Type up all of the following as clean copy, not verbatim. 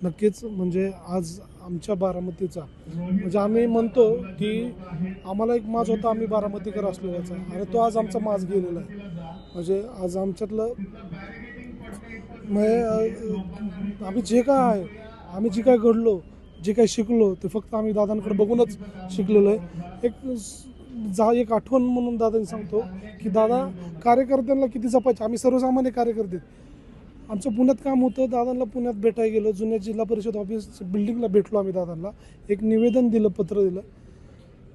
नक्कीच म्हणजे आज आमच्या बारामतीचा म्हणजे आम्ही म्हणतो की आम्हाला एक माज होता, आम्ही बारामतीकर असलो याचा आणि तो आज आमचा माज गेलेला आहे. म्हणजे आज आमच्यातलं आम्ही जे काय आहे, आम्ही जे काय घडलो, जे काही शिकलो ते फक्त आम्ही दादांकडे बघूनच शिकलेलो आहे. एक आठवण म्हणून दादांनी सांगतो की दादा कार्यकर्त्यांना किती जपायचे. आम्ही सर्वसामान्य कार्यकर्ते, आमचं पुण्यात काम होतं, दादांना पुण्यात भेटायला गेलो, जुन्या जिल्हा परिषद ऑफिस बिल्डिंगला भेटलो आम्ही दादांना. एक निवेदन दिलं, पत्र दिलं.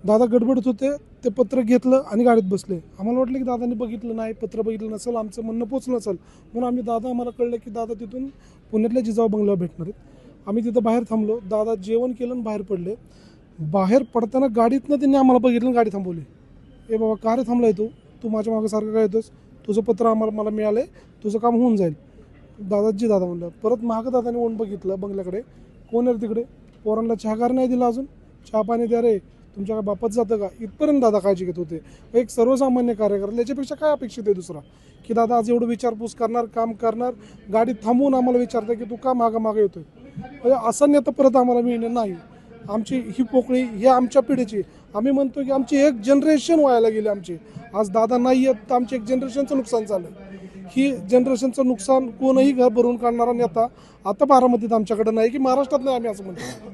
दादा गडबडत होते, ते पत्र घेतलं आणि गाडीत बसले. आम्हाला वाटलं की दादांनी बघितलं नाही, पत्र बघितलं नसेल, आमचं म्हणणं पोचलं नसेल म्हणून आम्हाला कळलं की दादा तिथून पुण्यातल्या जिजाऊ बंगल्यावर भेटणार आहेत. आम्ही तिथं बाहेर थांबलो, दादा जेवण केलं आणि बाहेर पडले. बाहेर पडताना गाडीतनं त्यांनी आम्हाला बघितलं, गाडी थांबवली. ए बाबा का रे थांबलाय तू माझ्या मागं सारखं काय येतोस, तुझं पत्र मला मिळालं आहे, तुझं काम होऊन जाईल. दादा म्हणलं. परत महाग दादाने ओढून बघितलं बंगल्याकडे, कोण आहे तिकडे, पोरांना चहागार नाही दिला अजून, चहा पाणी द्या रे, तुमच्या काय बापात जातं का, इथपर्यंत दादा काळजी घेत होते. एक सर्वसामान्य कार्यकर्ता याच्यापेक्षा काय अपेक्षित आहे दुसरा, की दादा आज एवढं विचारपूस करणार, काम करणार, गाडीत थांबवून आम्हाला विचारतं की तू का मागं येतोय. म्हणजे असं नेता परत आम्हाला मिळणं नाही. आमची ही पोकळी ही आमच्या पिढीची, आम्ही म्हणतो की आमची एक जनरेशन व्हायला गेली आमची. आज दादा नाही आहेत तर आमची एक जनरेशनचं नुकसान झालं. ही जनरेशनचं नुकसान कोणही घर भरून काढणारा नेता आता बारामतीत आमच्याकडे नाही, की महाराष्ट्रात नाही, आम्ही असं म्हणतो.